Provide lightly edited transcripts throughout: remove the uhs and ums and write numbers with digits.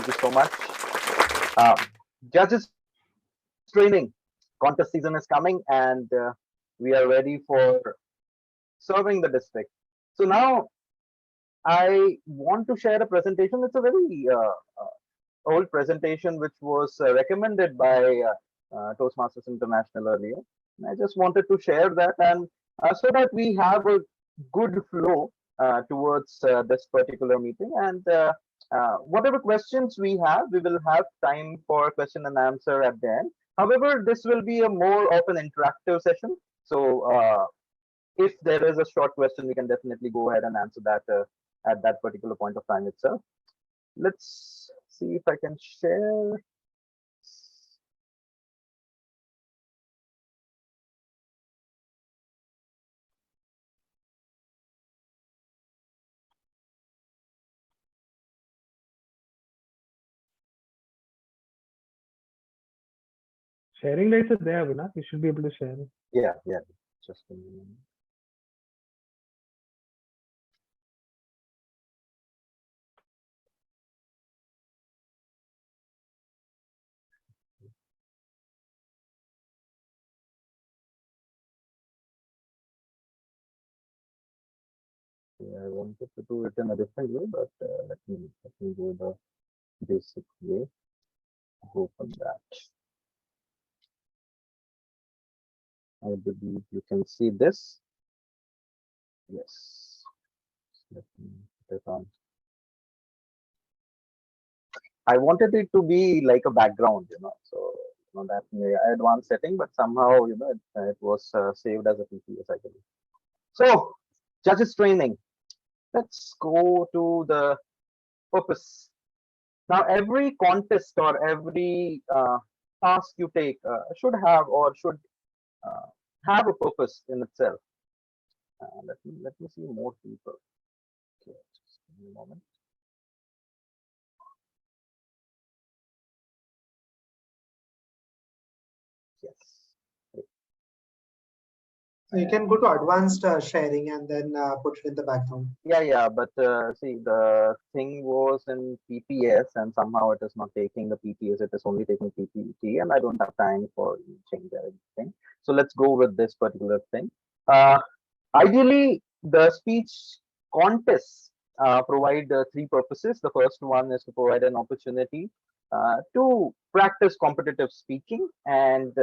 Thank you so much. Uh, Judges training contest season is coming, and we are ready for serving the district. So now I want to share a presentation. It's a very old presentation which was recommended by Toastmasters International earlier. And I just wanted to share that, and so that we have a good flow towards this particular meeting. And whatever questions we have, we will have time for question and answer at the end. However, this will be a more of an interactive session. So if there is a short question, we can definitely go ahead and answer that at that particular point of time itself. Let's see if I can share. Sharing lights are there, Avinash. You should be able to share. Yeah, just a minute. Yeah, I wanted to do it in a different way, but let me go the basic way. Open that. I believe you can see this. Yes. Let me put it on. I wanted it to be like a background, so that advanced setting, but somehow it was saved as a PPS, I believe. So judges training. Let's go to the purpose. Now, every contest or every task you take should have or should have a purpose in itself. Let me see more people. Okay, just give me a moment. Yes. So you can go to advanced sharing and then put it in the background. Yeah, but see, the thing was in PPS, and somehow it is not taking the PPS, it is only taking PPT, and I don't have time for change everything. So let's go with this particular thing. Ideally, the speech contests provide three purposes. The first one is to provide an opportunity to practice competitive speaking, and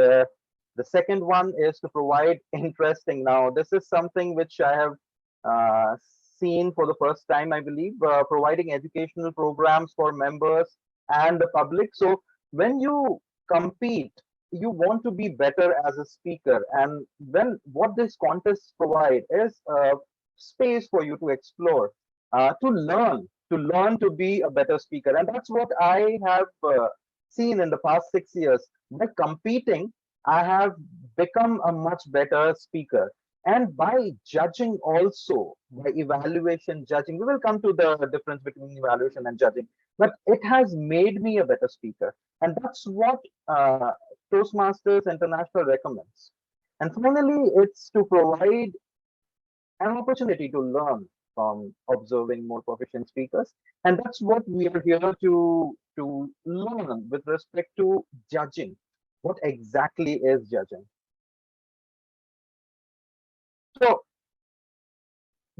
the second one is to provide interesting. Now, this is something which I have uh, seen for the first time, I believe, providing educational programs for members and the public. So when you compete, you want to be better as a speaker, and when what this contests provide is a space for you to explore, to learn to be a better speaker. And that's what I have seen in the past 6 years. By competing, I have become a much better speaker. And by judging also, by evaluation judging, we will come to the difference between evaluation and judging, but it has made me a better speaker. And that's what Toastmasters International recommends. And finally, it's to provide an opportunity to learn from observing more proficient speakers. And that's what we are here to learn with respect to judging. What exactly is judging? So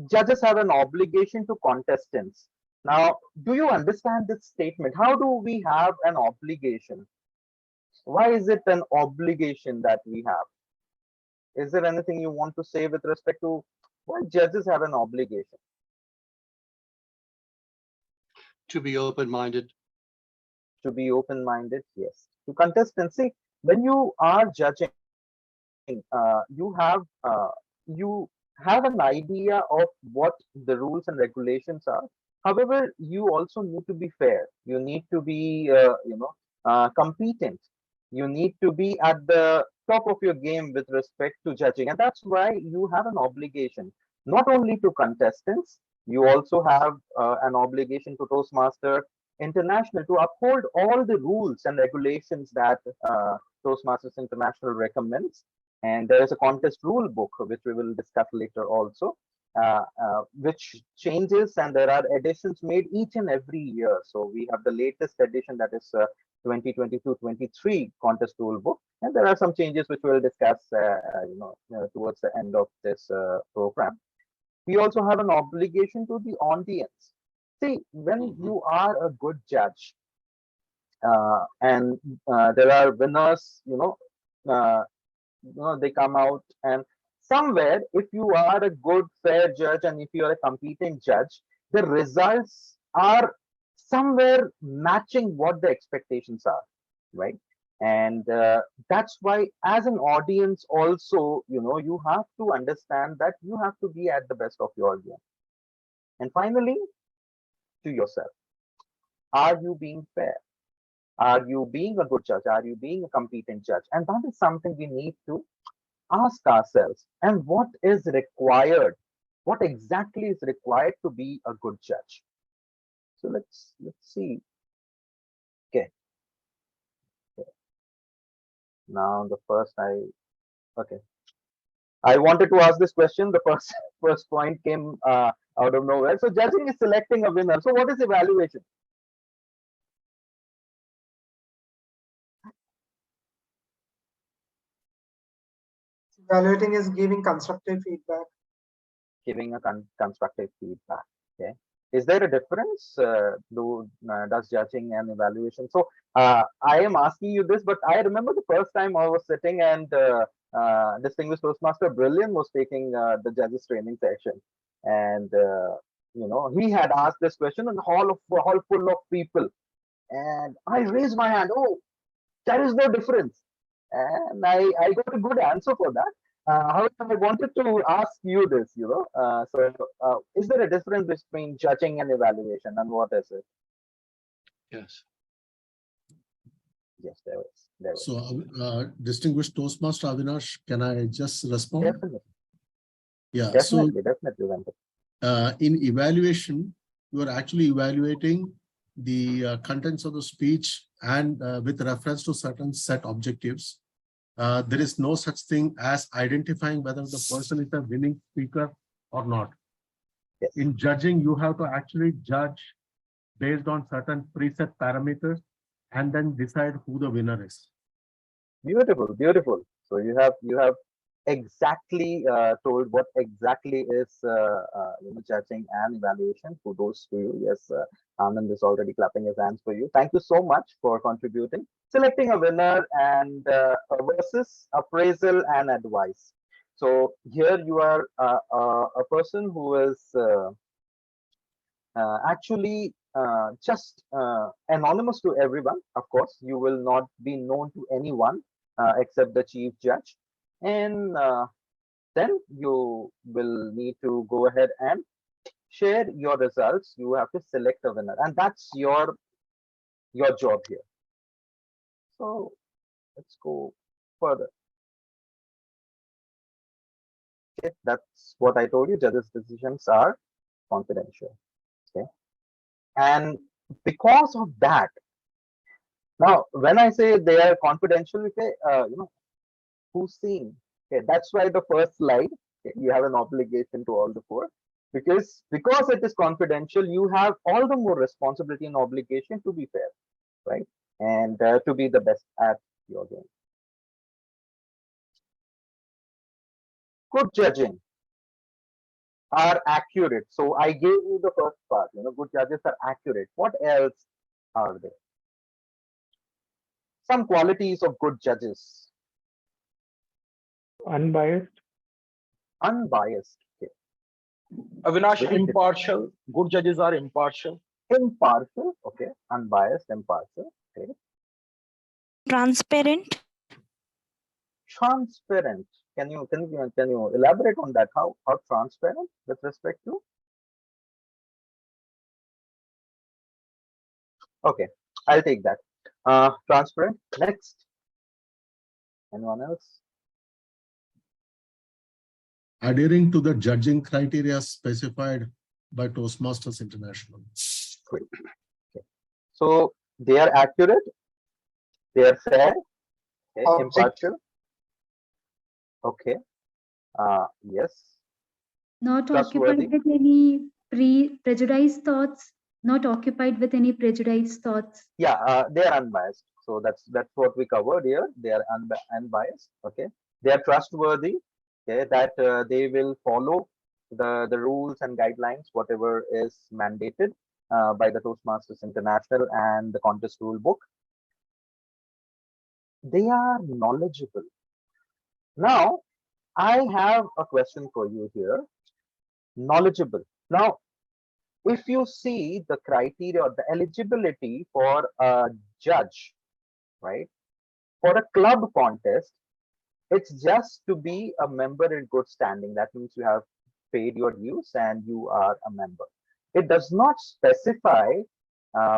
judges have an obligation to contestants. Now, do you understand this statement? How do we have an obligation? Why is it an obligation that we have? Is there anything you want to say with respect to why judges have an obligation? To be open-minded. To be open-minded, yes. To contestants, see, when you are judging, you have an idea of what the rules and regulations are. However, you also need to be fair. You need to be, competent. You need to be at the top of your game with respect to judging, and that's why you have an obligation not only to contestants. You also have an obligation to Toastmaster International to uphold all the rules and regulations that Toastmasters International recommends. And there is a contest rule book, which we will discuss later also. which changes and there are additions made each and every year. So we have the latest edition, that is 2022-23 contest rule book, and there are some changes which we'll discuss towards the end of this program. We also have an obligation to the audience. See, when you are a good judge, and there are winners, they come out, and somewhere, if you are a good fair judge and if you are a competent judge, the results are somewhere matching what the expectations are, right? And that's why as an audience also, you have to understand that you have to be at the best of your game. And finally, to yourself, are you being fair? Are you being a good judge? Are you being a competent judge? And that is something we need to ask ourselves. And what is required? What exactly is required to be a good judge? So let's see. Okay. Now the first I wanted to ask this question. The first point came out of nowhere. So judging is selecting a winner. So what is evaluation? Evaluating is giving constructive feedback. Giving a constructive feedback. Okay. Is there a difference? Does judging and evaluation? So I am asking you this, but I remember the first time I was sitting and distinguished Toastmaster Brilliant was taking the judges training session, and he had asked this question in a hall full of people, and I raised my hand. Oh, there is no difference, and I got a good answer for that. However, I wanted to ask you this, is there a difference between judging and evaluation, and what is it? Yes. Yes, there is. There is. So, distinguished Toastmaster Avinash, can I just respond? Definitely. Yeah. Definitely, definitely, Venkat. In evaluation, you are actually evaluating the contents of the speech and with reference to certain set objectives. There is no such thing as identifying whether the person is a winning speaker or not. Yes. In judging, you have to actually judge based on certain preset parameters and then decide who the winner is. Beautiful, beautiful. So you have exactly told what exactly is judging and evaluation. Kudos to you. Yes, Anand is already clapping his hands for you. Thank you so much for contributing. Selecting a winner and versus appraisal and advice. So here you are a person who is actually just anonymous to everyone. Of course, you will not be known to anyone except the chief judge, and then you will need to go ahead and share your results. You have to select a winner, and that's your job here. So let's go further. Okay, that's what I told you. Judges' decisions are confidential. Okay, and because of that, now when I say they are confidential, okay, who's seeing? Okay, that's why the first slide, okay, you have an obligation to all the four, because it is confidential, you have all the more responsibility and obligation to be fair, right, and to be the best at your game. Good judging are accurate. So I gave you the first part. Good judges are accurate. What else are there? Some qualities of good judges. Unbiased. Unbiased. Okay. Avinash, impartial. Good judges are impartial. Impartial. Okay. Unbiased, impartial. Okay. Transparent. Transparent. Can you elaborate on that? How transparent with respect to? Okay, I'll take that. Transparent. Next. Anyone else? Adhering to the judging criteria specified by Toastmasters International. Great. Okay. So they are accurate, they are fair, okay, impartial. Okay. Yes. Not Trustworthy. occupied with any prejudiced thoughts. Not occupied with any prejudiced thoughts. Yeah, they are unbiased. So that's what we covered here. They are unbiased. Okay, they are trustworthy. Okay, that they will follow the rules and guidelines, whatever is mandated by the Toastmasters International and the contest rule book. They are knowledgeable. Now, I have a question for you here. Knowledgeable. Now, if you see the criteria or the eligibility for a judge, right, for a club contest, it's just to be a member in good standing. That means you have paid your dues and you are a member. It does not specify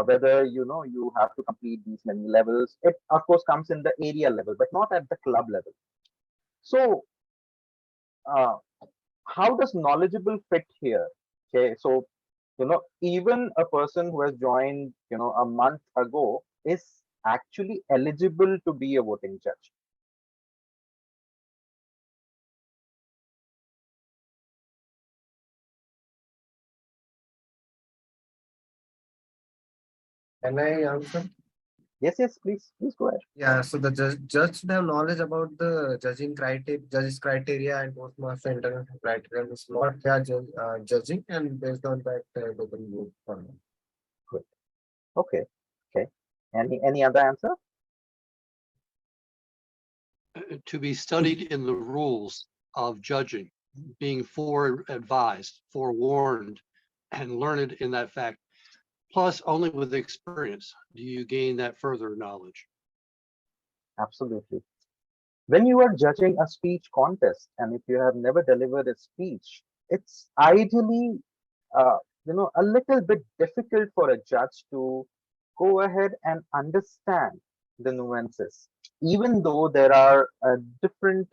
whether you have to complete these many levels. It of course comes in the area level, but not at the club level. So uh, how does knowledgeable fit here? Okay, so even a person who has joined a month ago is actually eligible to be a voting judge. Can I answer? Yes, please go ahead. Yeah, so the judge should have knowledge about the judges criteria and Toastmaster international criteria. It's what they are judging, and based on that, they can move forward. Good. Okay. Any other answer? To be studied in the rules of judging, being foreadvised, forewarned, and learned in that fact. Plus, only with experience do you gain that further knowledge. Absolutely. When you are judging a speech contest, and if you have never delivered a speech, it's ideally a little bit difficult for a judge to go ahead and understand the nuances, even though there are different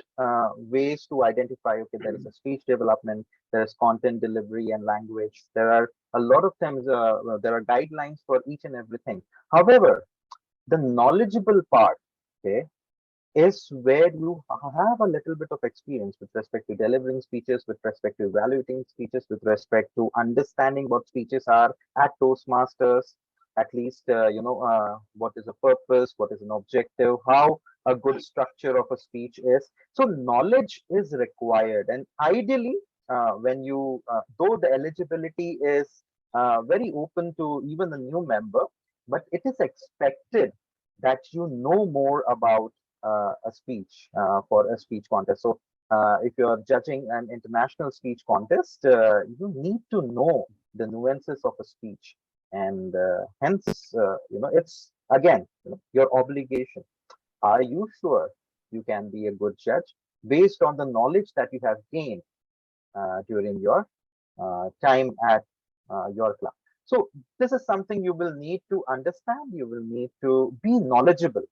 ways to identify. Okay, there is a speech development, there is content delivery and language. There are a lot of times there are guidelines for each and everything. However, the knowledgeable part, okay, is where you have a little bit of experience with respect to delivering speeches, with respect to evaluating speeches, with respect to understanding what speeches are at Toastmasters, at least, what is a purpose, what is an objective, how a good structure of a speech is. So knowledge is required. And ideally, though the eligibility is very open to even a new member, but it is expected that you know more about a speech for a speech contest. So if you are judging an international speech contest, you need to know the nuances of a speech, and hence, it's again your obligation. Are you sure you can be a good judge based on the knowledge that you have gained during your time at your club? So this is something you will need to understand. You will need to be knowledgeable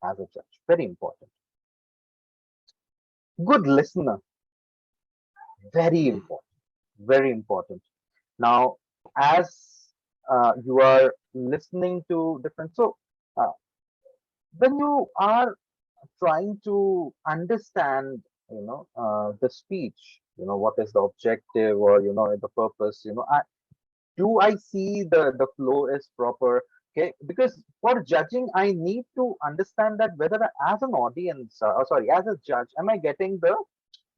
as a judge. Very important. Good listener. Very important. Very important. Now, as you are listening to different, so uh, when you are trying to understand, the speech, what is the objective, or the purpose, do I see the flow is proper? Okay, because for judging, I need to understand that whether as an audience, sorry, as a judge, am I getting the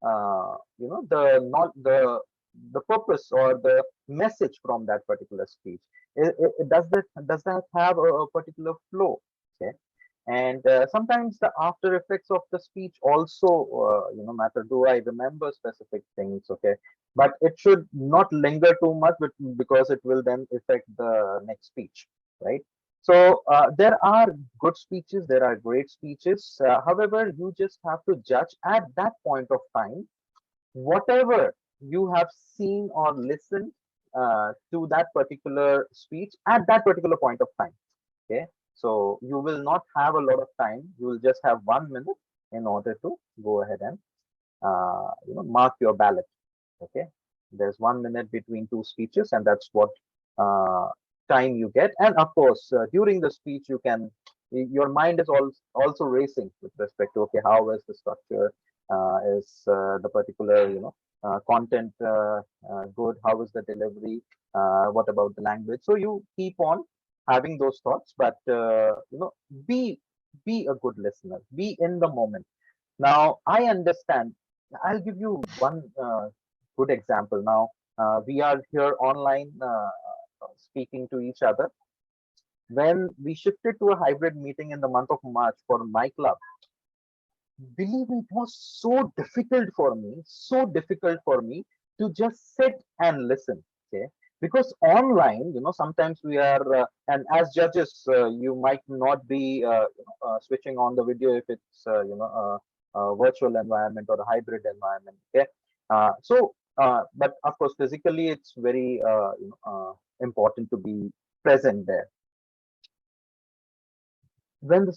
not the purpose or the message from that particular speech? Does that have a particular flow? Okay, and sometimes the after effects of the speech also matter. Do I remember specific things? Okay, but it should not linger too much, because it will then affect the next speech, right? So there are good speeches, there are great speeches. However, you just have to judge at that point of time whatever you have seen or listened to that particular speech at that particular point of time. Okay, so you will not have a lot of time. You will just have 1 minute in order to go ahead and mark your ballot. Okay, there's 1 minute between two speeches, and that's what uh, time you get. And of course, during the speech, your mind is also racing with respect to, okay, how is the structure, Is the particular, content good? How is the delivery? What about the language? So you keep on having those thoughts, but be a good listener. Be in the moment. Now I understand. I'll give you one good example. Now we are here online speaking to each other. When we shifted to a hybrid meeting in the month of March for my club, believe me, it was so difficult for me to just sit and listen. Okay, because online, sometimes we are, and as judges, you might not be switching on the video if it's a virtual environment or a hybrid environment. Okay, but of course, physically, it's very important to be present there. When the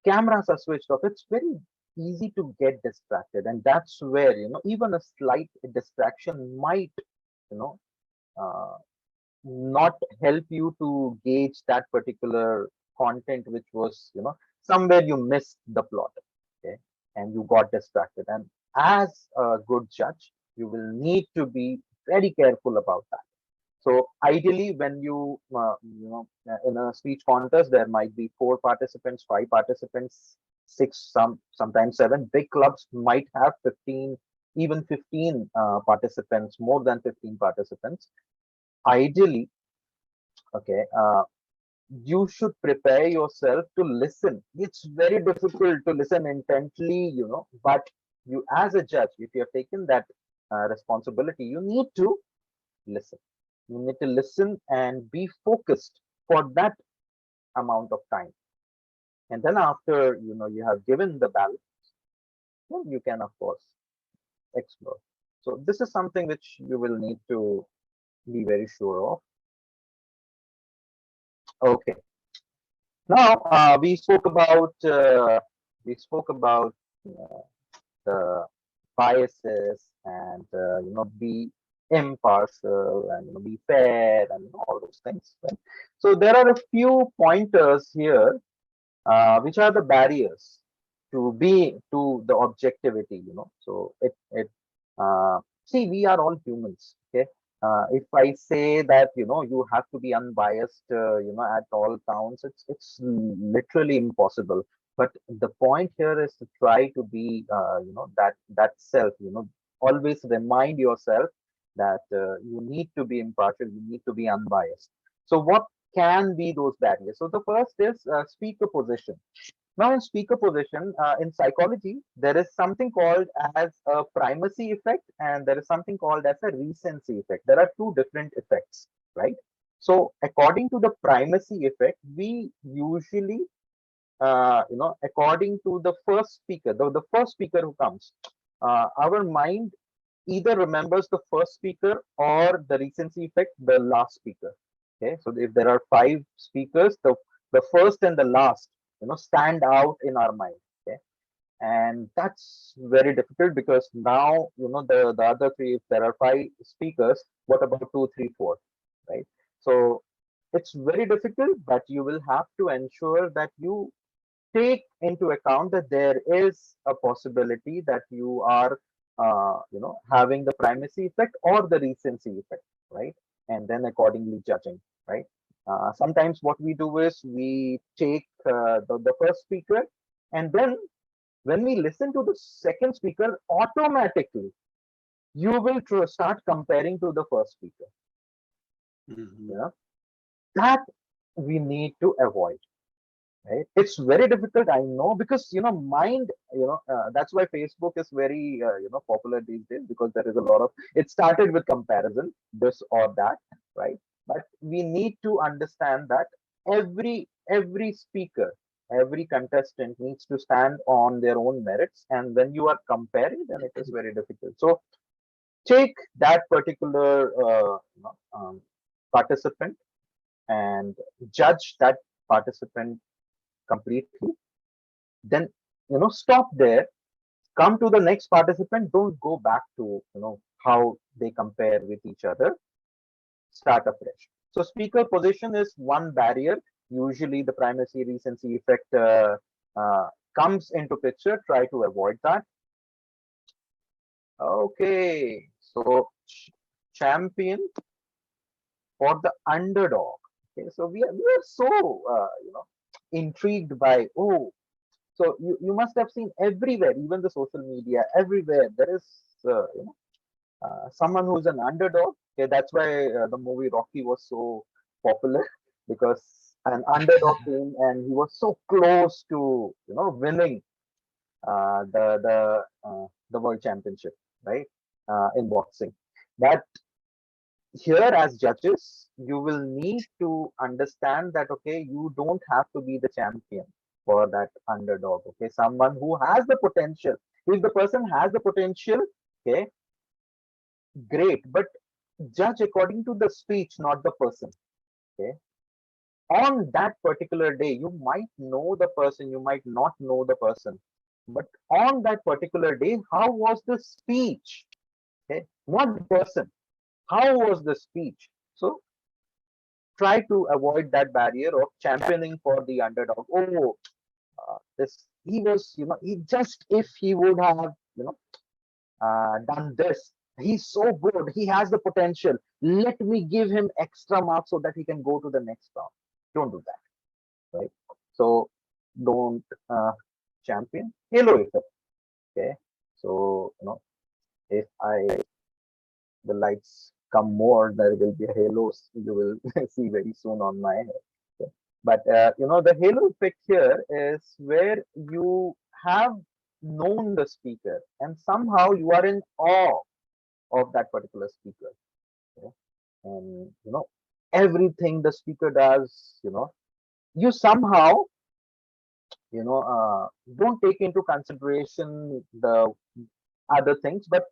cameras are switched off, it's very easy to get distracted, and that's where even a slight distraction might you know uh, not help you to gauge that particular content, which was somewhere you missed the plot. Okay, and you got distracted, and as a good judge, you will need to be very careful about that. So ideally, when in a speech contest, there might be 4 participants, 5 participants, six, sometimes 7. Big clubs might have 15, even 15 participants, more than 15 participants. Ideally, okay, you should prepare yourself to listen. It's very difficult to listen intently, but you, as a judge, if you have taken that responsibility, you need to listen. You need to listen and be focused for that amount of time. And then after you have given the ballot, then you can of course explore. So this is something which you will need to be very sure of. Okay. Now we spoke about the biases and be impartial and be fair and all those things, right? So there are a few pointers here, which are the barriers to the objectivity. So it see, we are all humans. Okay, if I say that you have to be unbiased at all counts, it's literally impossible. But the point here is to try to be that self. Always remind yourself that you need to be impartial, you need to be unbiased. So what can be those barriers? So the first is speaker position. Now, in speaker position, in psychology, there is something called as a primacy effect, and there is something called as a recency effect. There are two different effects, right? So, according to the primacy effect, we usually, according to the first speaker, the first speaker who comes, our mind either remembers the first speaker or the recency effect, the last speaker. Okay, so if there are 5 speakers, the first and the last stand out in our mind. Okay, and that's very difficult because now the other 3, if there are 5 speakers, what about 2, 3, 4, right? So it's very difficult, but you will have to ensure that you take into account that there is a possibility that you are having the primacy effect or the recency effect, right? And then accordingly judging, right? Sometimes what we do is we take the first speaker, and then when we listen to the second speaker, automatically you will start comparing to the first speaker. That we need to avoid. Right? It's very difficult, I know, because mind, that's why Facebook is very popular these days, because there is a lot of, it started with comparison, this or that, right? But we need to understand that every speaker, every contestant needs to stand on their own merits, and when you are comparing, then it is very difficult. So take that particular participant and judge that participant completely, then stop there, come to the next participant, don't go back to how they compare with each other, start afresh. So speaker position is one barrier. Usually the primacy recency effect comes into picture. Try to avoid that. Okay, so champion for the underdog. Okay, so we are so intrigued by, oh, so you must have seen everywhere, even the social media, everywhere there is someone who's an underdog. Okay, that's why the movie Rocky was so popular because an underdog came and he was so close to winning the world championship, right? In boxing. That here as judges, you will need to understand that okay, you don't have to be the champion for that underdog. Okay, someone who has the potential. If the person has the potential, okay, great, but judge according to the speech, not the person. Okay, on that particular day, you might know the person, you might not know the person, but on that particular day, how was the speech? Okay, not the person. How was the speech? So try to avoid that barrier of championing for the underdog. Oh, this he was, he just if he would have, done this, he's so good, he has the potential. Let me give him extra marks so that he can go to the next round. Don't do that, right? So don't champion halo effect. Okay, so if the lights come more, there will be halos you will see very soon on my head. Okay. But the halo effect here is where you have known the speaker and somehow you are in awe of that particular speaker. Okay. And everything the speaker does, you somehow don't take into consideration the other things, but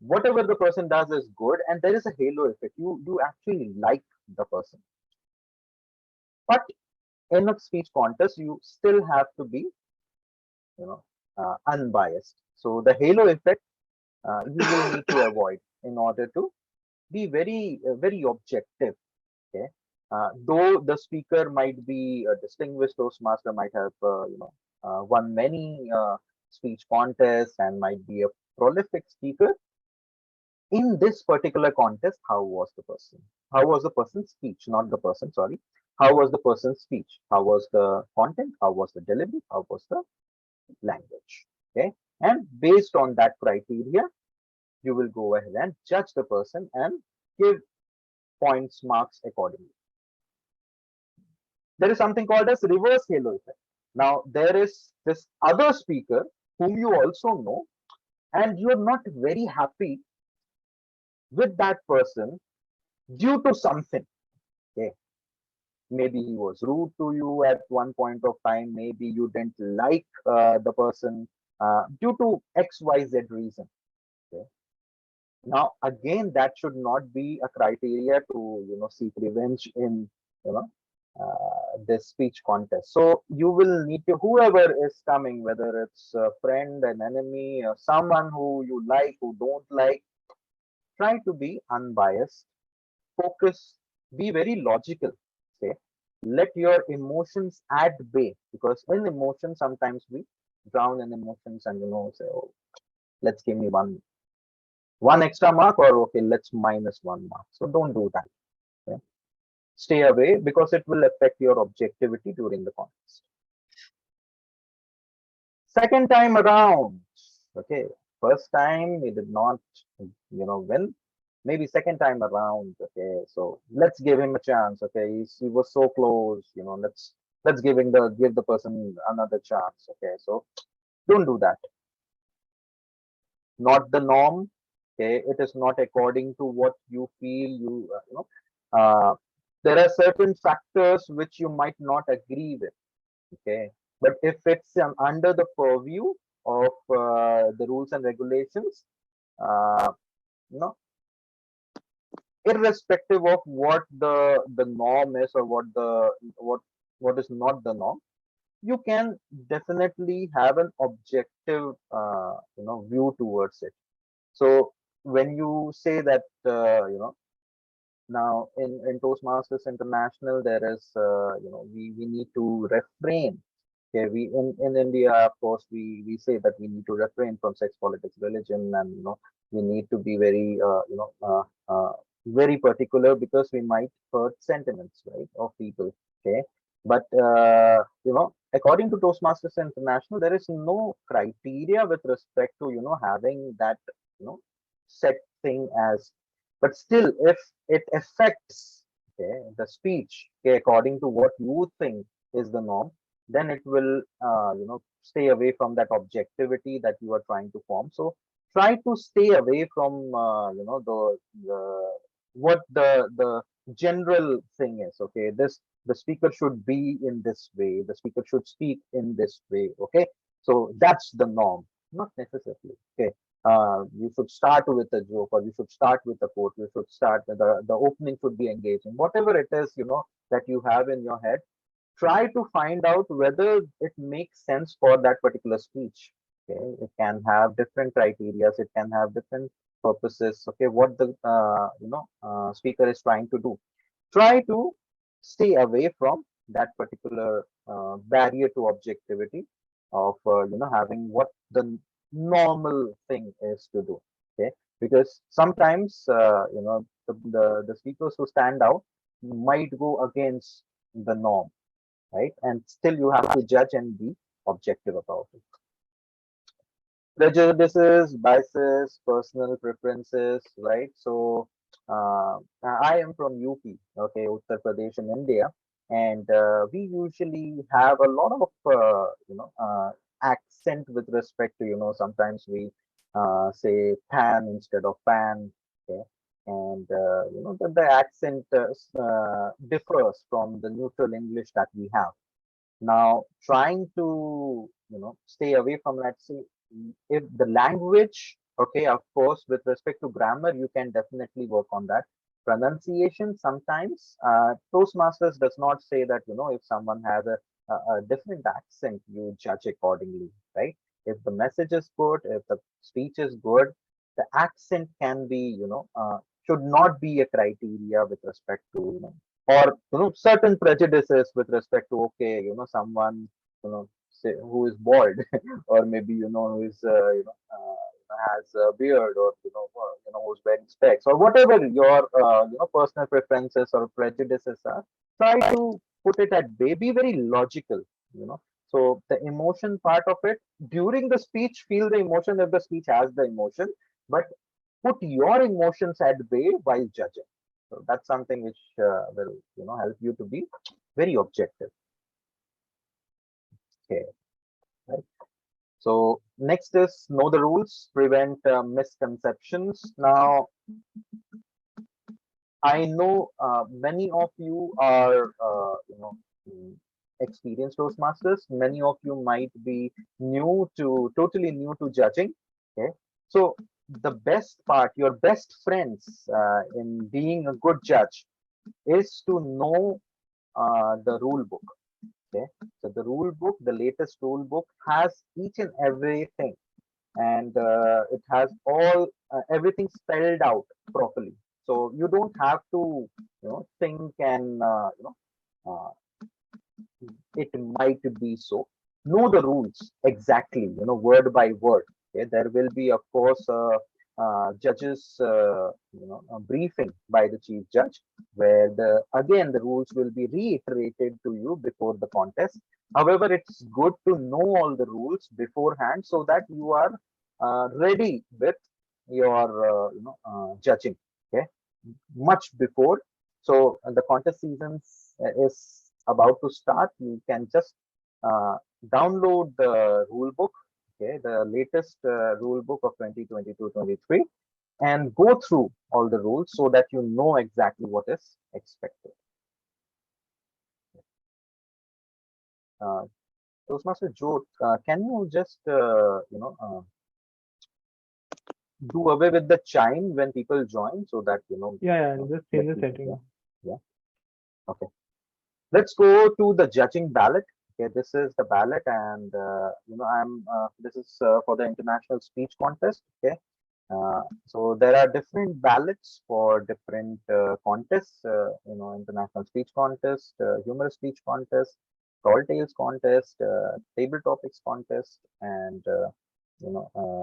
whatever the person does is good, and there is a halo effect. You actually like the person, but in a speech contest, you still have to be unbiased. So the halo effect you will need to avoid in order to be very objective. Okay, though the speaker might be a distinguished toastmaster, might have won many speech contests and might be a prolific speaker. In this particular contest, how was the person? How was the person's speech? Not the person, sorry. How was the person's speech? How was the content? How was the delivery? How was the language? Okay. And based on that criteria, you will go ahead and judge the person and give points marks accordingly. There is something called as reverse halo effect. Now, there is this other speaker whom you also know, and you're not very happy with that person due to something. Okay. Maybe he was rude to you at one point of time. Maybe you didn't like the person due to XYZ reason. Okay. Now, again, that should not be a criteria to seek revenge in you know this speech contest. So you will need to, whoever is coming, whether it's a friend, an enemy, or someone who you like, who don't like, try to be unbiased, focus, be very logical. Say, let your emotions at bay, because in emotion sometimes we drown in emotions and say, oh, let's give me one extra mark, or okay, let's minus 1 mark. So don't do that. Okay? Stay away because it will affect your objectivity during the contest. Second time around, okay, first time we did not win, maybe second time around. Okay, so let's give him a chance. Okay, he was so close, let's give the person another chance. Okay, so don't do that. Not the norm. Okay, it is not according to what you feel. There are certain factors which you might not agree with. Okay, but if it's under the purview of the rules and regulations, uh, you know irrespective of what the norm is, or what is not the norm, you can definitely have an objective view towards it. So when you say that now in Toastmasters International, there is we need to refrain. Okay, we in India, of course, we say that we need to refrain from sex, politics, religion, and we need to be very, very particular because we might hurt sentiments, right, of people. Okay, but according to Toastmasters International, there is no criteria with respect to having that set thing as, but still, if it affects the speech, according to what you think is the norm, then it will stay away from that objectivity that you are trying to form. So try to stay away from the what the general thing is. Okay, the speaker should be in this way, the speaker should speak in this way. Okay, so that's the norm, not necessarily. Okay, you should start with a joke, or you should start with a quote, you should start with the opening should be engaging, whatever it is that you have in your head. Try to find out whether it makes sense for that particular speech. Okay, it can have different criteria, it can have different purposes. Okay, what the speaker is trying to do. Try to stay away from that particular barrier to objectivity of having what the normal thing is to do. Okay, because sometimes the speakers who stand out might go against the norm, right? And still you have to judge and be objective about it. Prejudices, biases, personal preferences, right? So I am from UP, okay, Uttar Pradesh in India, and we usually have a lot of accent with respect to sometimes we say pan instead of pan, okay, and the accent differs from the neutral English that we have. Now, trying to stay away from that. See, if the language, okay, of course, with respect to grammar, you can definitely work on that. Pronunciation, sometimes Toastmasters does not say that if someone has a different accent, you judge accordingly, right? If the message is good, if the speech is good, the accent can be should not be a criteria with respect to or certain prejudices with respect to, okay, someone say who is bald or maybe who is has a beard, or who's wearing specs, or whatever your personal preferences or prejudices are. Try to put it at bay, be very logical. So the emotion part of it, during the speech, feel the emotion if the speech has the emotion, but put your emotions at bay while judging. So that's something which will help you to be very objective. Okay, right. So next is know the rules, prevent misconceptions. Now, I know many of you are mm, experienced Toastmasters. Many of you might be totally new to judging. Okay, so the best part, your best friends in being a good judge is to know the rule book. Okay, so the rule book, the latest rule book, has each and everything, and it has all everything spelled out properly. So you don't have to think and uh, it might be so. Know the rules exactly, word by word. Okay, there will be, of course, judges, a briefing by the chief judge, where the rules will be reiterated to you before the contest. However, it's good to know all the rules beforehand so that you are ready with your judging. Okay, much before. So the contest season is about to start. You can just uh, download the rule book, okay, the latest rule book of 2022-23, and go through all the rules so that you know exactly what is expected. Uh, Toastmaster Joe, can you just do away with the chime when people join so that Yeah, just change the let people- setting. yeah. Okay. Let's go to the judging ballot. Okay, this is the ballot, and I'm this is for the international speech contest. Okay, so there are different ballots for different contests. International speech contest, humorous speech contest, tall tales contest, table topics contest, and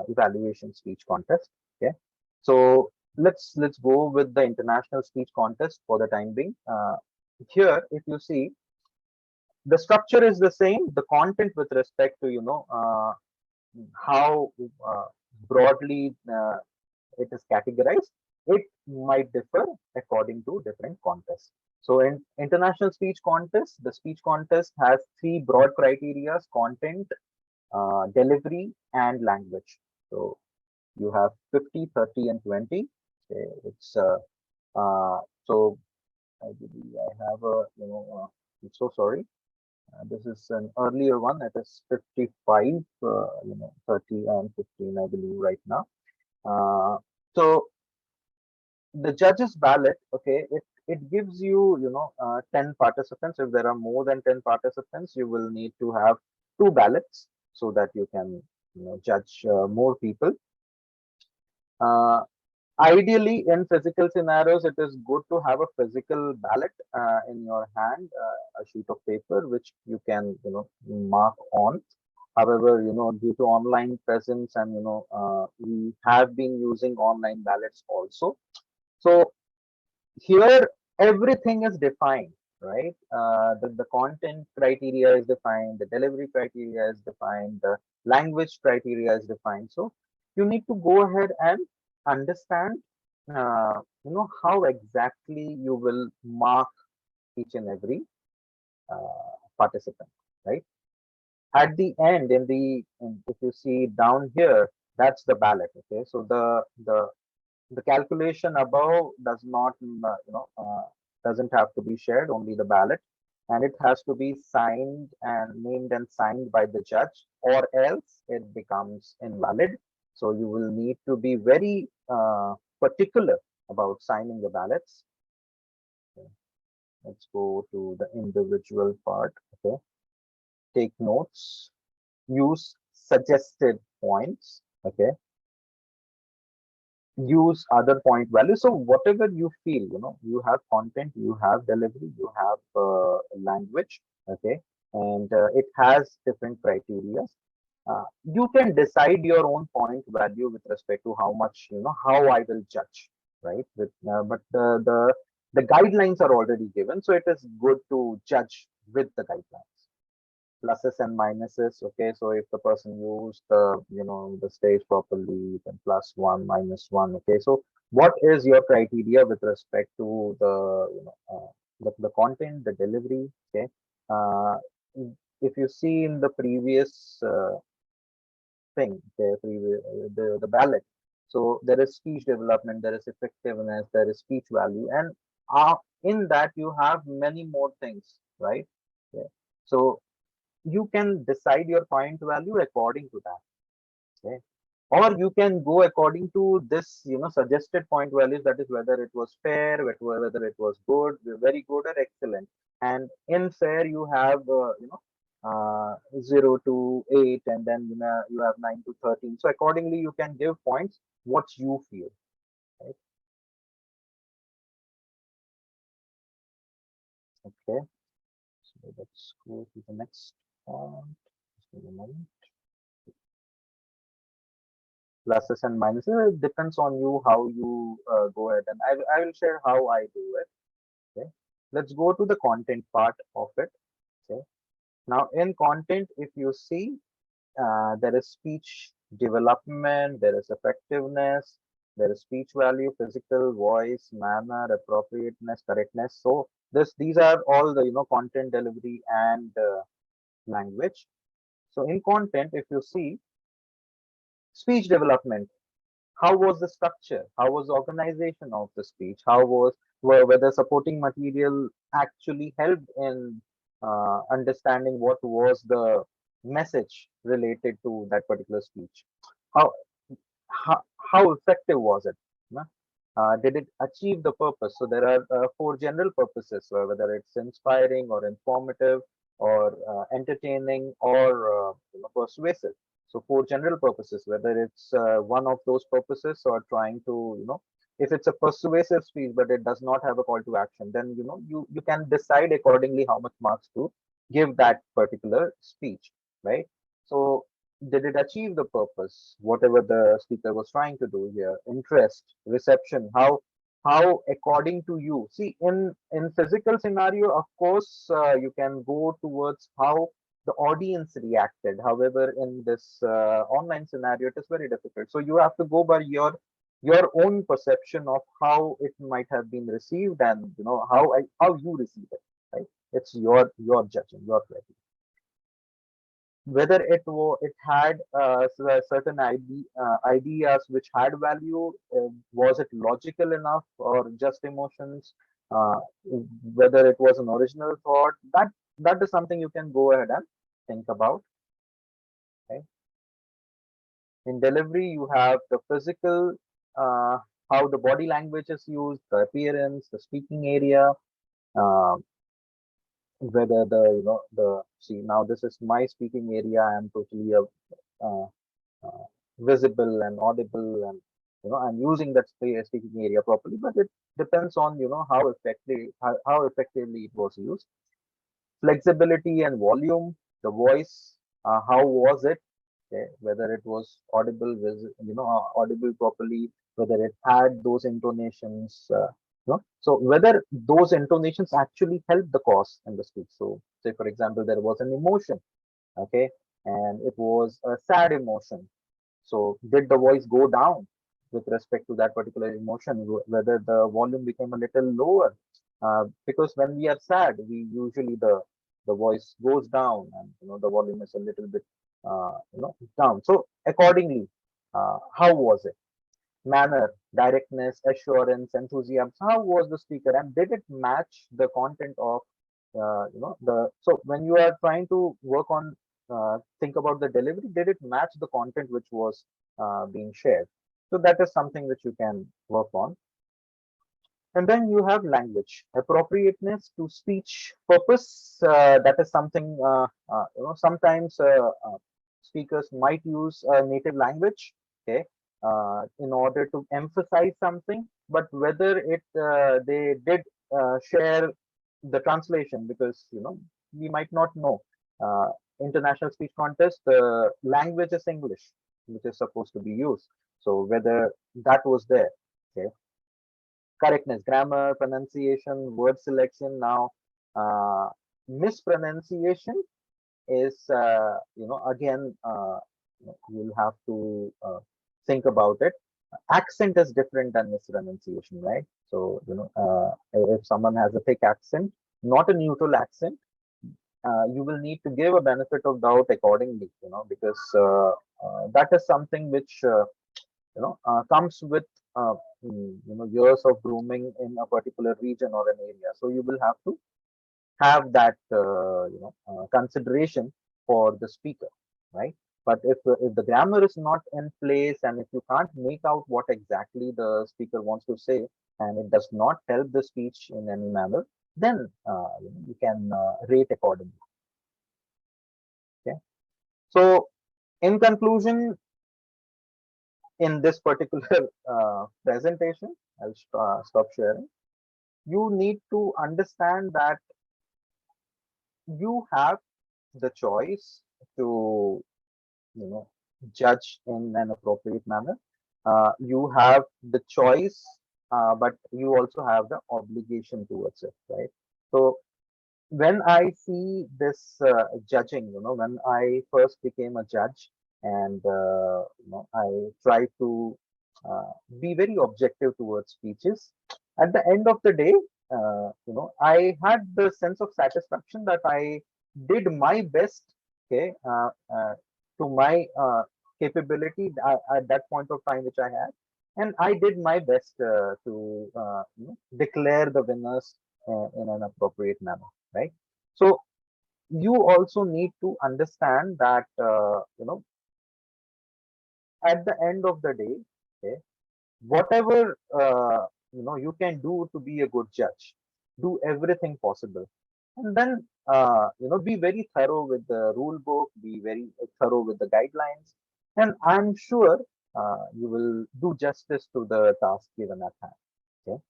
evaluation speech contest. Okay, So let's go with the international speech contest for the time being. Here, if you see, the structure is the same. The content with respect to how broadly it is categorized, it might differ according to different contests. So in international speech contest, the speech contest has three broad criteria: content, delivery, and language. So you have 50, 30, and 20. Okay, it's so I believe I have a I'm so sorry. This is an earlier one. It is 55, 30 and 15, I believe, right now. So the judges ballot, okay, it gives you 10 participants. If there are more than 10 participants, you will need to have two ballots so that you can judge more people. uh, Ideally, in physical scenarios, it is good to have a physical ballot in your hand, a sheet of paper which you can mark on. However, due to online presence, and we have been using online ballots also. So here everything is defined, right? The content criteria is defined, the delivery criteria is defined, the language criteria is defined. So you need to go ahead and understand how exactly you will mark each and every participant, right? At the end, if you see down here, that's the ballot. Okay, so the calculation above does not doesn't have to be shared, only the ballot, and it has to be signed and named and signed by the judge, or else it becomes invalid. So you will need to be very particular about signing the ballots. Okay, let's go to the individual part. Okay, take notes, use suggested points. Okay, use other point values. So whatever you feel, you have content, you have delivery, you have language. Okay, and it has different criteria. You can decide your own point value with respect to how much, how I will judge, right? But the guidelines are already given, so it is good to judge with the guidelines. Pluses and minuses. Okay, so if the person used the stage properly, then +1, -1. Okay, so what is your criteria with respect to the content, the delivery? Okay, uh, if you see in the previous thing, okay, the ballot, so there is speech development, there is effectiveness, there is speech value, and in that you have many more things, right? Okay. So you can decide your point value according to that. Okay, or you can go according to this suggested point values, that is whether it was fair, whether it was good, very good, or excellent. And in fair you have 0 to 8, and then you have 9 to 13. So accordingly you can give points what you feel, right? Okay, so let's go to the next one. Just give me a moment. Pluses and minuses, it depends on you how you go ahead, and I will share how I do it. Okay, let's go to the content part of it. Okay, now in content, if you see, there is speech development, there is effectiveness, there is speech value, physical, voice, manner, appropriateness, correctness. So these are all the content, delivery, and language. So in content, if you see, speech development, how was the structure, how was the organization of the speech, how was whether supporting material actually helped in understanding what was the message related to that particular speech, how how effective was it, no? Did it achieve the purpose? So there are four general purposes, whether it's inspiring or informative or entertaining or persuasive. So four general purposes, whether it's one of those purposes or trying to, if it's a persuasive speech but it does not have a call to action, then you can decide accordingly how much marks to give that particular speech, right? So did it achieve the purpose, whatever the speaker was trying to do here? Interest, reception, how according to you. See, in physical scenario, of course, you can go towards how the audience reacted. However, in this online scenario, it is very difficult. So you have to go by your own perception of how it might have been received, and how you receive it. Right? It's your judging, your criteria. Whether it had certain ideas which had value, was it logical enough or just emotions, uh, whether it was an original thought, that is something you can go ahead and think about. Okay? In delivery, you have the physical, uh, how the body language is used, the appearance, the speaking area, uh, whether the see, now this is my speaking area. I am totally uh, uh, visible and audible, and I'm using that speaking area properly, but it depends on how effectively it was used. Flexibility and volume, the voice, how was it, okay? Whether it was audible, audible properly, whether it had those intonations, so whether those intonations actually help the cause in the speech. So say for example, there was an emotion, okay, and it was a sad emotion. So did the voice go down with respect to that particular emotion, whether the volume became a little lower? Because when we are sad, we usually the voice goes down, and the volume is a little bit down. So accordingly, how was it? Manner, directness, assurance, enthusiasm. How was the speaker, and did it match the content of the? So when you are trying to work on, think about the delivery, did it match the content which was being shared? So that is something which you can work on. And then you have language, appropriateness to speech purpose. That is something, sometimes speakers might use a native language, okay, in order to emphasize something, but whether they did share the translation, because we might not know. Uh, International speech contest, the language is English, which is supposed to be used. So whether that was there, okay. Correctness, grammar, pronunciation, word selection. Now, mispronunciation is, again, you'll have to think about it. Accent is different than mispronunciation, right? So, if someone has a thick accent, not a neutral accent, you will need to give a benefit of doubt accordingly, because that is something which comes with years of grooming in a particular region or an area. So you will have to have that consideration for the speaker, right? But if the grammar is not in place, and if you can't make out what exactly the speaker wants to say, and it does not help the speech in any manner, then you can rate accordingly. Okay. So in conclusion, in this particular presentation, I'll stop sharing. You need to understand that you have the choice to, judge in an appropriate manner. You have the choice, but you also have the obligation towards it, right? So when I see this judging, when I first became a judge, and I try to be very objective towards speeches. At the end of the day, I had the sense of satisfaction that I did my best, okay, to my capability at that point of time which I had, and I did my best to declare the winners in an appropriate manner, right? So you also need to understand that at the end of the day, okay, whatever you can do to be a good judge, do everything possible, and then be very thorough with the rule book, be very thorough with the guidelines, and I'm sure you will do justice to the task given at hand. Okay.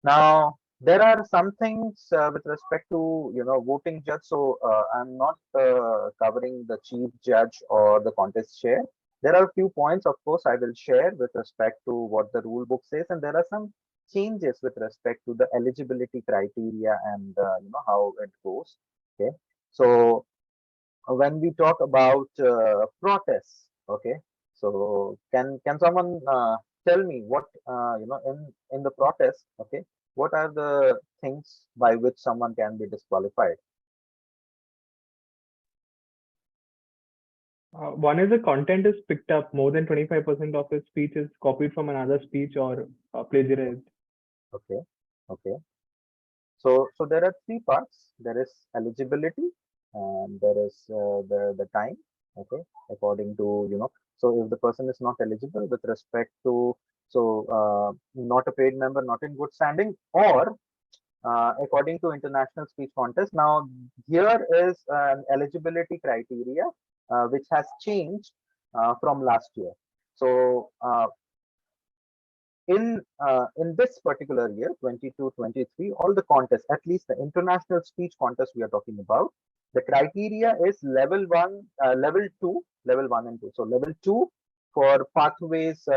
Now, There are some things with respect to voting judge. So I'm not covering the chief judge or the contest chair. There are a few points, of course, I will share with respect to what the rule book says, and there are some changes with respect to the eligibility criteria and how it goes. Okay, so when we talk about protests, okay, so can someone tell me what in the protest, okay, what are the things by which someone can be disqualified? One is the content is picked up, more than 25% of his speech is copied from another speech or plagiarized. Okay, okay. So there are three parts. There is eligibility, and there is the time. Okay, according to So if the person is not eligible with respect to not a paid member, not in good standing, or according to international speech contest. Now here is an eligibility criteria which has changed from last year. So in this particular year 22-23, all the contests, at least the international speech contest we are talking about, the criteria is level 1, level 1 and 2. So level 2 for pathways,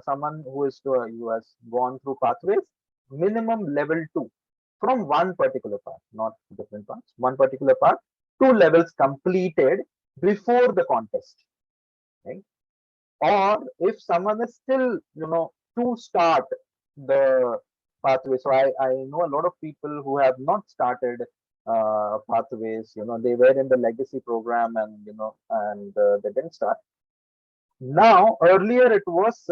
someone who has gone through pathways, minimum level 2 from one particular path, not different paths, one particular path, 2 levels completed before the contest, right? Or if someone is still to start the pathway. So I know a lot of people who have not started pathways. They were in the legacy program, and they didn't start. Now earlier it was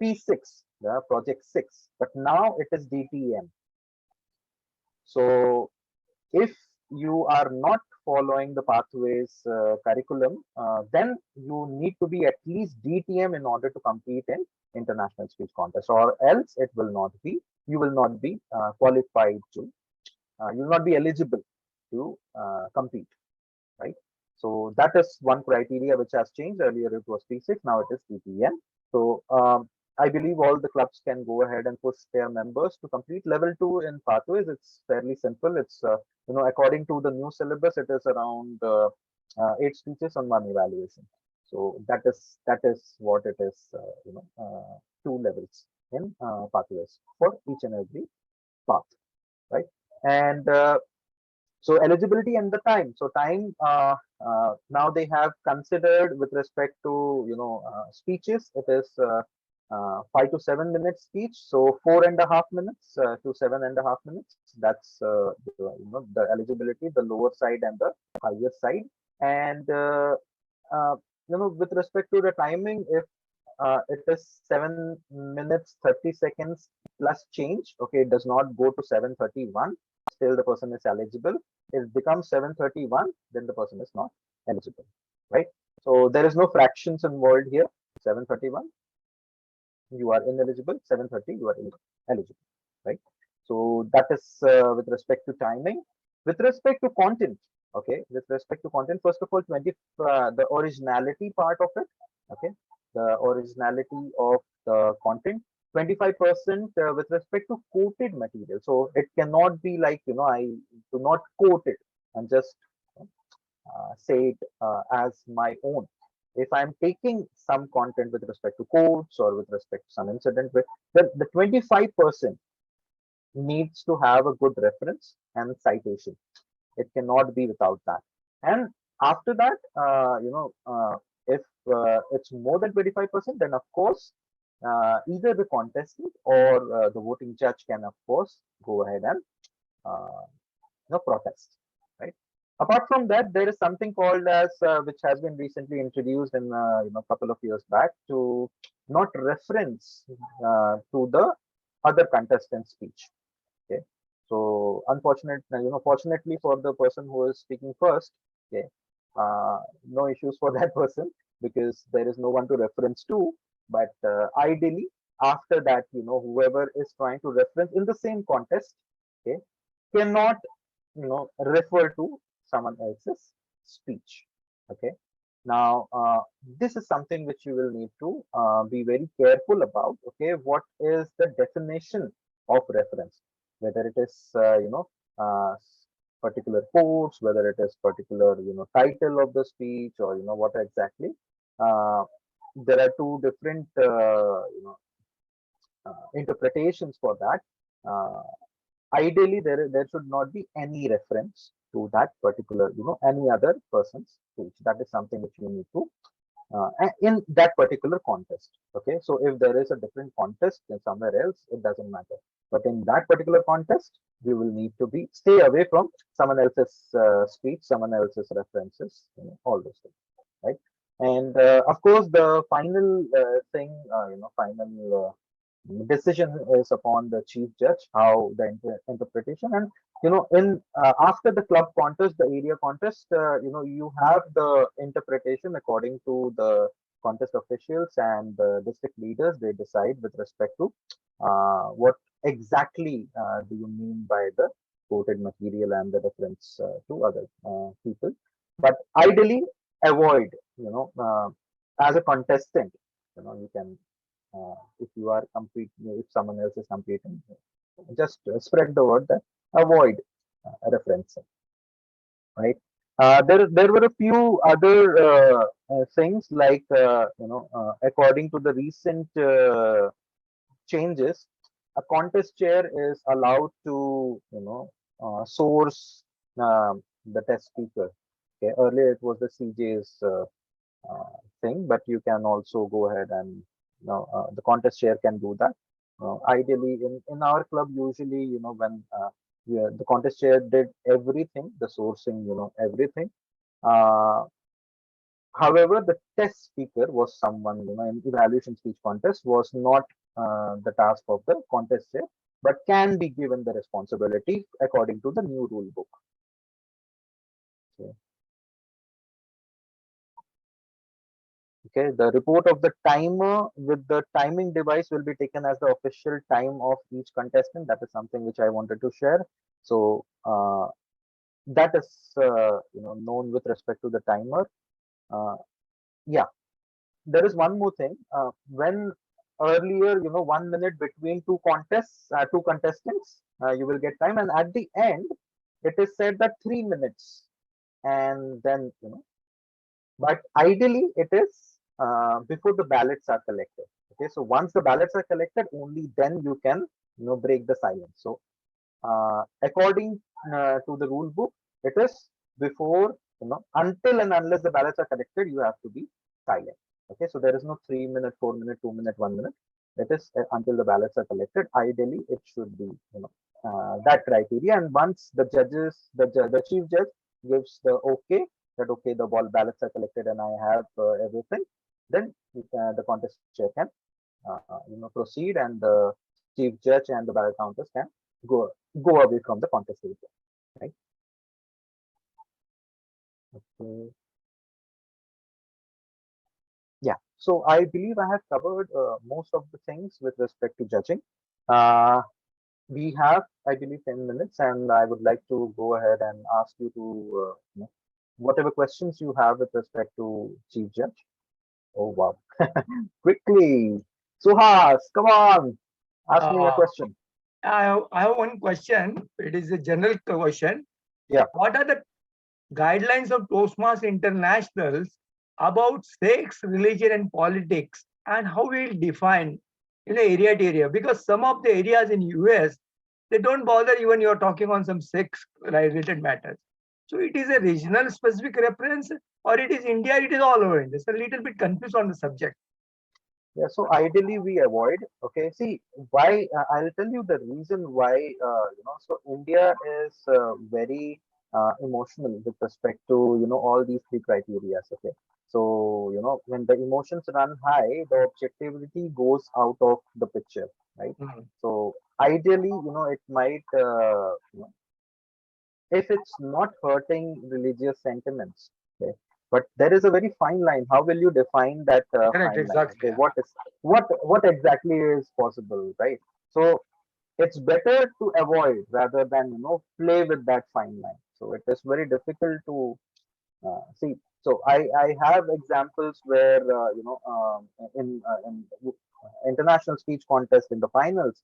P6, the project 6, but now it is DTM. So if you are not following the pathways curriculum, then you need to be at least DTM in order to compete in international speech contest, or else it will not be, you will not be qualified to, you will not be eligible to compete, right? So that is one criteria which has changed. Earlier it was P6, now it is DTM. So I believe all the clubs can go ahead and push their members to complete level 2 in pathways. It's fairly simple. It's according to the new syllabus, it is around 8 speeches on 1 evaluation. So that is what it is. 2 levels in pathways for each and every path, right? And so eligibility and the time. So time, now they have considered with respect to speeches. It is 5 to 7 minutes speech. So 4.5 minutes to 7.5 minutes. That's the eligibility, the lower side and the higher side. And uh, with respect to the timing, if it is 7 minutes 30 seconds plus change. Okay, it does not go to 7:31. Still, the person is eligible. If it becomes 7:31, then the person is not eligible, right? So there is no fractions involved here. 7:31, you are ineligible. 7:30, you are eligible, right? So that is with respect to timing. With respect to content, okay. With respect to content, first of all, the originality part of it, okay, the originality of the content. 25% with respect to quoted material. So it cannot be like I do not quote it and just say it as my own. If I'm taking some content with respect to quotes or with respect to some incident, with the 25% needs to have a good reference and citation. It cannot be without that. And after that, if it's more than 25%, then of course, either the contestant or the voting judge can, of course, go ahead and uh, protest, right? Apart from that, there is something called as which has been recently introduced in a couple of years back, to not reference to the other contestant's speech. Okay, so fortunately for the person who is speaking first, okay, no issues for that person, because there is no one to reference to. But ideally, after that, whoever is trying to reference in the same contest, okay, cannot refer to someone else's speech. Okay, now this is something which you will need to be very careful about. Okay, what is the definition of reference? whether it is particular quotes, whether it is particular title of the speech, or what exactly. Uh, there are two different interpretations for that. Ideally, there should not be any reference to that particular any other person's speech. That is something which you need to in that particular contest. Okay, so if there is a different contest in somewhere else, it doesn't matter. But in that particular contest, you will need to be stay away from someone else's speech, someone else's references, all those things, right? And of course, the final thing, final decision is upon the chief judge, how the interpretation. And in after the club contest, the area contest, you have the interpretation according to the contest officials and the district leaders. They decide with respect to what exactly do you mean by the quoted material and the reference to other people. But ideally, avoid as a contestant, you can if you are competing, if someone else is competing, just spread the word that avoid referencing, right? There were a few other things like according to the recent changes, a contest chair is allowed to source the test speaker. Okay, earlier it was the CJ's thing, but you can also go ahead and the contest chair can do that. Ideally, in our club, usually when the contest chair did everything, the sourcing, everything. Uh, However, the test speaker was someone, in evaluation speech contest was not the task of the contest chair, but can be given the responsibility according to the new rule book. Okay. Okay, the report of the timer with the timing device will be taken as the official time of each contestant. That is something which I wanted to share. So that is known with respect to the timer. Yeah, there is one more thing. When earlier, 1 minute between two contests, two contestants, you will get time, and at the end, it is said that 3 minutes, and then but ideally it is before the ballots are collected. Okay, so once the ballots are collected, only then you can break the silence. So according to the rule book, it is before until and unless the ballots are collected, you have to be silent. Okay, so there is no 3 minute, 4 minute, 2 minute, 1 minute. It is until the ballots are collected. Ideally, it should be that criteria. And once the judges, the chief judge gives the okay, that okay, the ballots are collected and I have everything, then the contest chair can proceed, and the chief judge and the ballot counters can go away from the contest area, right? Okay. Yeah, so I believe I have covered most of the things with respect to judging. We have, I believe, 10 minutes, and I would like to go ahead and ask you to whatever questions you have with respect to chief judge. Oh wow, quickly, Suhas, come on, ask me a question. I have one question. It is a general question. Yeah. What are the guidelines of Toastmasters Internationals about sex, religion, and politics, and how we will define area to area? Because some of the areas in US, they don't bother even you're talking on some sex related matters. So it is a regional specific reference, or it is India, it is all over India. So a little bit confused on the subject. Yeah, so ideally we avoid. Okay, see why I'll tell you the reason why. So India is very emotional with respect to all these three criteria. Okay, so when the emotions run high, the objectivity goes out of the picture, right? So ideally, it might if it's not hurting religious sentiments. Okay, but there is a very fine line. How will you define that Correct, fine line? exactly. Okay, what exactly is possible, right? So it's better to avoid rather than play with that fine line. So it is very difficult to see. So I have examples where in international speech contest in the finals,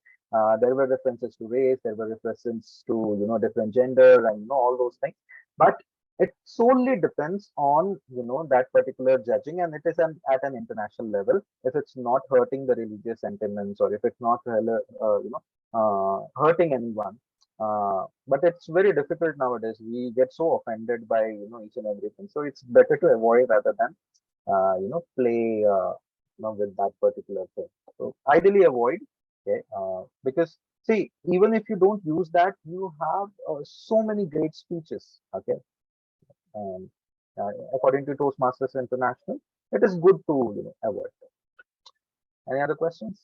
there were references to race, there were references to, different gender and, all those things. But it solely depends on, that particular judging, and it is at an international level. If it's not hurting the religious sentiments, or if it's not, hurting anyone. But it's very difficult nowadays. We get so offended by, each and everything. So it's better to avoid rather than, play, with that particular thing. So ideally avoid, okay, because see, even if you don't use that, you have so many great speeches, okay. And according to Toastmasters International, it is good to, avoid them. Any other questions?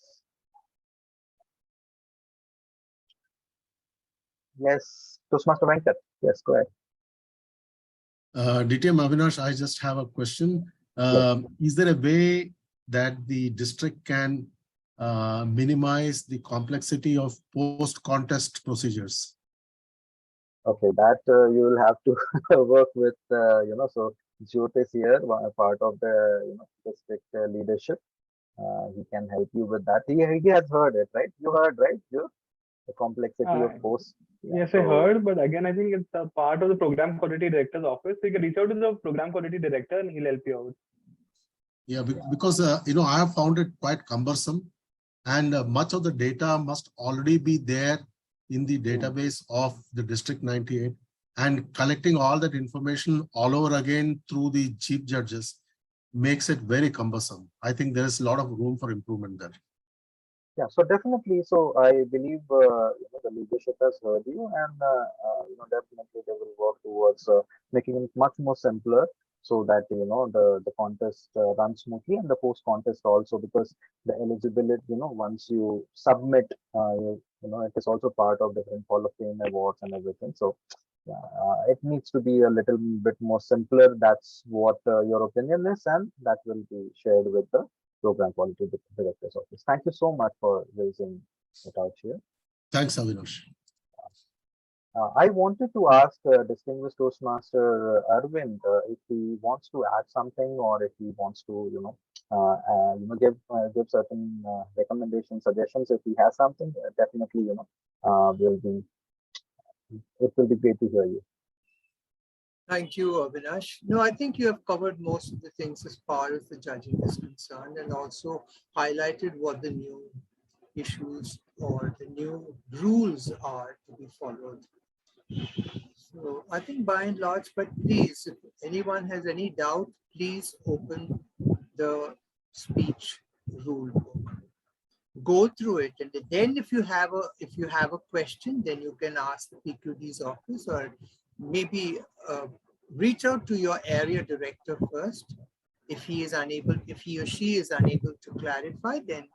Yes, Toastmaster Venkat. Yes, go ahead. DTM Avinash, I just have a question. Is there a way that the district can minimize the complexity of post-contest procedures? Okay, that you will have to work with, so Jyot is here, part of the, district leadership. He can help you with that. He has heard it, right? You heard, right, Jyot? The complexity of post. Yes, I heard, but again, I think it's a part of the program quality director's office. So you can reach out to the program quality director and he'll help you out. Yeah, because, I have found it quite cumbersome, and much of the data must already be there in the database of the District 98, and collecting all that information all over again through the chief judges makes it very cumbersome. I think there is a lot of room for improvement there. Yeah, so definitely. So I believe the leadership has heard you, and definitely they will work towards making it much more simpler, so that the contest runs smoothly, and the post contest also, because the eligibility, once you submit, it is also part of different Hall of Fame awards and everything. So yeah, it needs to be a little bit more simpler. That's what your opinion is, and that will be shared with the program quality director's office. Thank you so much for raising it out here. Thanks, Avinash. I wanted to ask distinguished Toastmaster Arvind if he wants to add something, or if he wants to, give certain recommendations, suggestions. If he has something, definitely, it will be great to hear you. Thank you, Avinash. No, I think you have covered most of the things as far as the judging is concerned, and also highlighted what the new issues or the new rules are to be followed. So I think by and large, but please, if anyone has any doubt, please open the speech rule book. Go through it, and then if you have a question, then you can ask the PQD's office, or maybe reach out to your area director first. If he or she is unable to clarify, then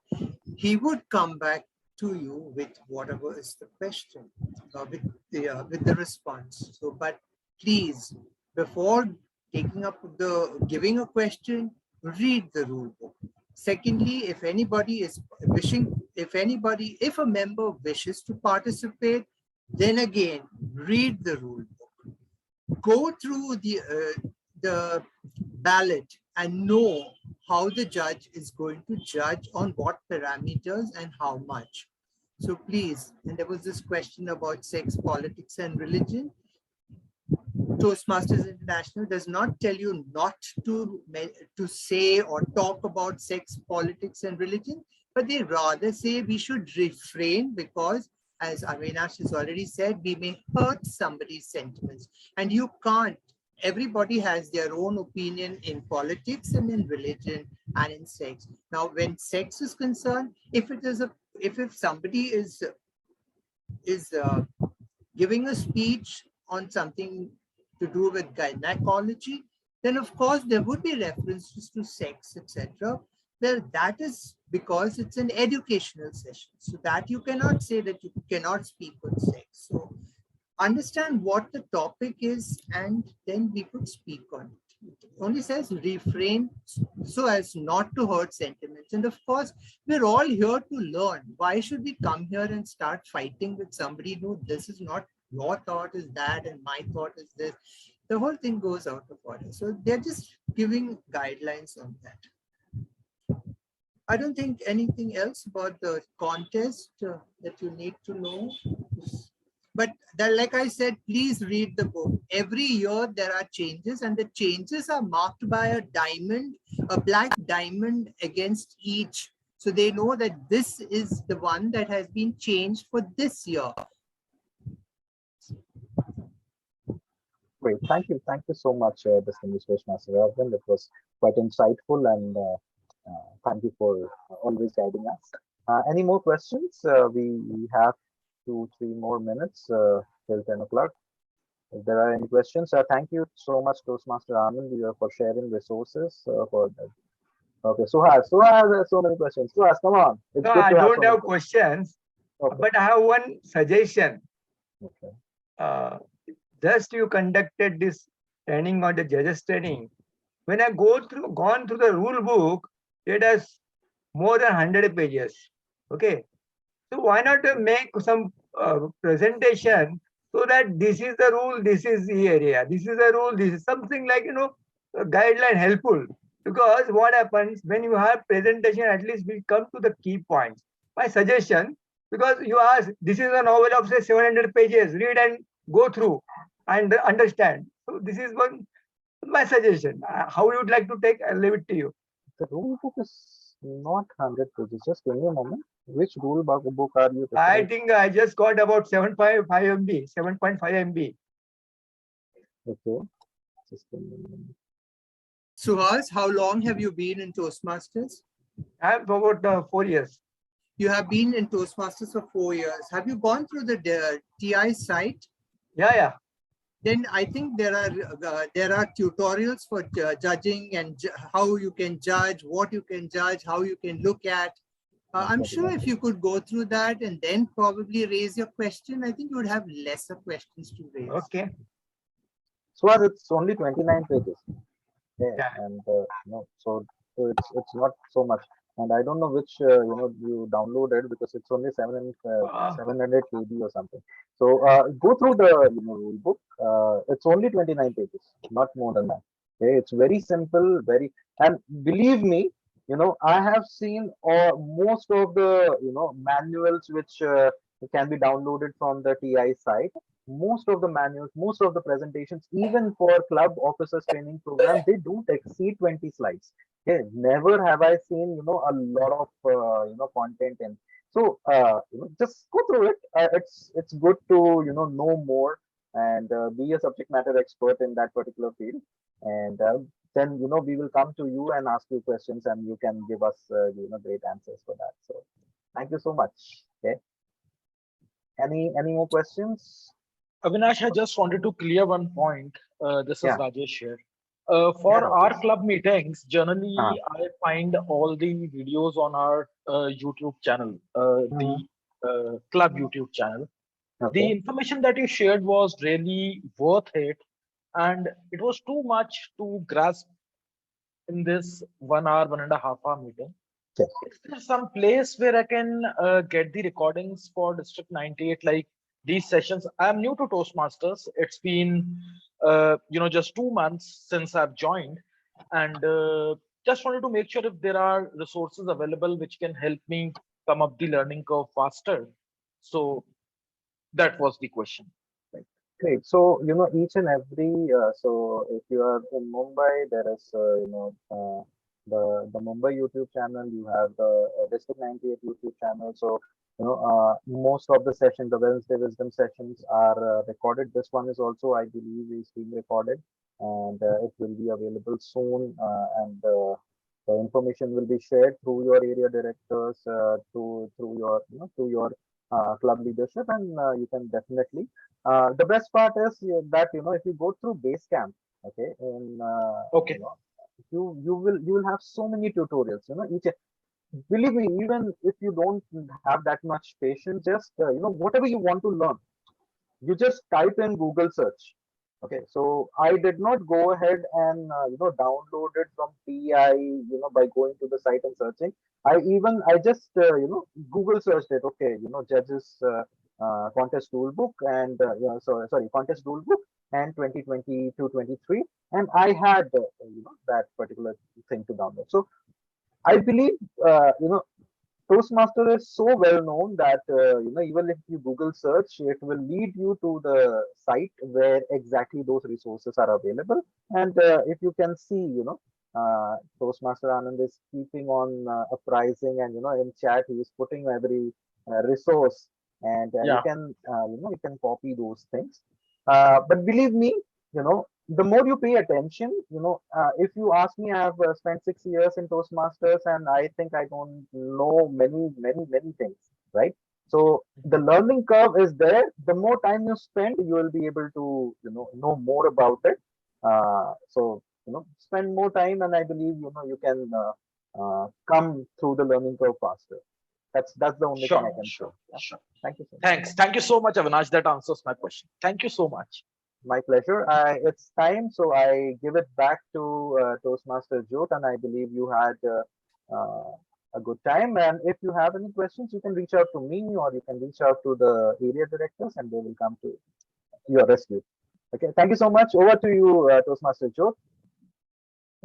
he would come back to you with whatever is the question, with the response. So, but please, before giving a question, read the rule book. Secondly, if a member wishes to participate, then again, read the rule book. Go through the ballot and know how the judge is going to judge on what parameters and how much. So please, and there was this question about sex, politics, and religion. Toastmasters International does not tell you not to say or talk about sex, politics, and religion, but they rather say we should refrain, because, as Avinash has already said, we may hurt somebody's sentiments. And you can't. Everybody has their own opinion in politics and in religion and in sex. Now, when sex is concerned, if somebody is giving a speech on something to do with gynecology, then of course there would be references to sex, etc. Well, that is because it's an educational session. So that you cannot say that you cannot speak on sex. So understand what the topic is, and then we could speak on it. It only says refrain so as not to hurt sentiments. And of course, we're all here to learn. Why should we come here and start fighting with somebody who this is not your thought is that and my thought is this? The whole thing goes out of order. So they're just giving guidelines on that. I don't think anything else about the contest that you need to know. But that, like I said, please read the book. Every year there are changes, and the changes are marked by a diamond, a black diamond against each. So they know that this is the one that has been changed for this year. Great. Thank you so much, distinguished Master Arvind. It was quite insightful, and thank you for always guiding us. Any more questions? We have 2-3 more minutes till 10 o'clock. If there are any questions, thank you so much, Toastmaster Anand, for sharing resources for that. Okay, Suhas has so many questions. Suhas, come on. It's No, good I to have don't so many have questions, Okay. but I have one suggestion. Okay. Just you conducted this training on the judges training. When I gone through the rule book, it has more than 100 pages. Okay. So why not make some presentation so that this is the rule, this is the area, this is the rule, this is something like, a guideline helpful. Because what happens when you have presentation, at least we come to the key points. My suggestion, because you ask, this is a novel of say 700 pages, read and go through and understand. So this is my suggestion. How you would like to take, I'll leave it to you. The rule book is not 100 pages. Just give me a moment. Which book are you I referring? think I just got about 7.5 MB, 7.5 MB. Okay. Just give me a moment. Suhas, how long have you been in Toastmasters? I have about 4 years. You have been in Toastmasters for 4 years. Have you gone through the TI site? Yeah. Then I think there are tutorials for judging and how you can judge, what you can judge, how you can look at. I'm sure if you could go through that and then probably raise your question, I think you would have lesser questions to raise. Okay. So it's only 29 pages. Okay. Yeah. And so it's not so much. And I don't know which you downloaded, because it's only 700 KB or something. So go through the rule book. It's only 29 pages, not more than that. Okay, it's very simple, and believe me, I have seen most of the manuals which can be downloaded from the TI site. Most of the manuals, most of the presentations, even for club officers training program, they don't exceed 20 slides. Okay, never have I seen a lot of content in. So just go through it. It's good to know more and be a subject matter expert in that particular field. And then we will come to you and ask you questions, and you can give us great answers for that. So thank you so much. Okay. Any more questions? Avinash, I just wanted to clear one point. This is Yeah. Rajesh here. For Yeah, our Rajesh. club meetings, generally Uh-huh. I find all the videos on our YouTube channel, the club YouTube channel. The Okay. information that you shared was really worth it, and it was too much to grasp in this 1 hour, 1.5 hour meeting. Yes. Is there some place where I can get the recordings for District 98, like these sessions? I'm new to Toastmasters. It's been, just 2 months since I've joined, and just wanted to make sure if there are resources available which can help me come up the learning curve faster. So that was the question. Great. So, each and every, so if you are in Mumbai, there is, the Mumbai YouTube channel, you have the District 98 YouTube channel. So, most of the sessions, the Wednesday Wisdom sessions are recorded. This one is also, I believe, is being recorded, and it will be available soon. And the information will be shared through your area directors, through your club leadership, and you can definitely the best part is that if you go through Basecamp, okay, and Okay. you will have so many tutorials. Each, believe me, even if you don't have that much patience, just whatever you want to learn, you just type in Google search. Okay, so I did not go ahead and download it from TI by going to the site and searching. I just Google searched it. Okay, judges contest rule book, and sorry, contest rule book and 2022-23, and I had that particular thing to download. So I believe, Toastmaster is so well known that even if you Google search, it will lead you to the site where exactly those resources are available. And if you can see, Toastmaster Anand is keeping on a pricing, and in chat he is putting every resource, and Yeah. you can copy those things. But believe me, the more you pay attention, if you ask me, I have spent 6 years in Toastmasters, and I think I don't know many things, right? So the learning curve is there. The more time you spend, you will be able to, know more about it. So, spend more time, and I believe, you can come through the learning curve faster. That's the only thing I Sure, can say. sure, Yeah. sure. Thank you so much. Thanks. Thank you so much, Avinash. That answers my question. Thank you so much. My pleasure. It's time, so I give it back to Toastmaster Jyot, and I believe you had a good time. And if you have any questions, you can reach out to me, or you can reach out to the area directors, and they will come to your rescue. Okay. Thank you so much. Over to you, Toastmaster Jyot.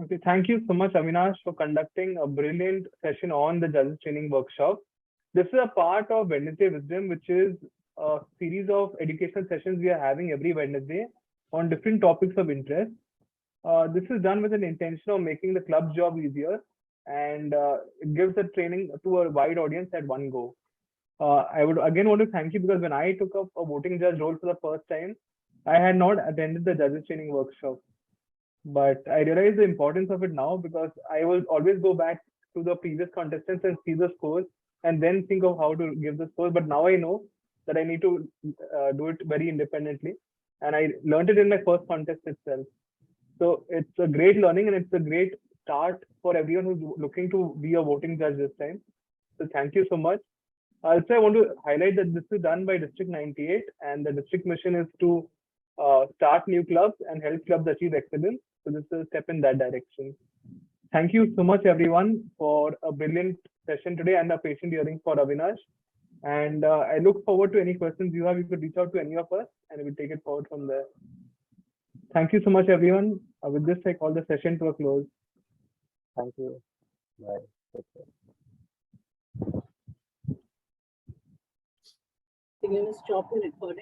Okay, thank you so much, Avinash, for conducting a brilliant session on the judges training workshop. This is a part of Wednesday Wisdom, which is a series of educational sessions we are having every Wednesday on different topics of interest. This is done with an intention of making the club job easier, and it gives the training to a wide audience at one go. I would again want to thank you, because when I took up a voting judge role for the first time, I had not attended the judges training workshop. But I realize the importance of it now, because I will always go back to the previous contestants and see the scores, and then think of how to give the scores. But now I know that I need to do it very independently, and I learned it in my first contest itself. So it's a great learning, and it's a great start for everyone who's looking to be a voting judge this time. So thank you so much. Also, I want to highlight that this is done by District 98, and the district mission is to start new clubs and help clubs achieve excellence. So this is a step in that direction. Thank you so much, everyone, for a brilliant session today and a patient hearing for Avinash. And I look forward to any questions you have. You could reach out to any of us, and we'll take it forward from there. Thank you so much, everyone. With this, I call the session to a close. Thank you. Bye. Take care. You're going to stop the recording.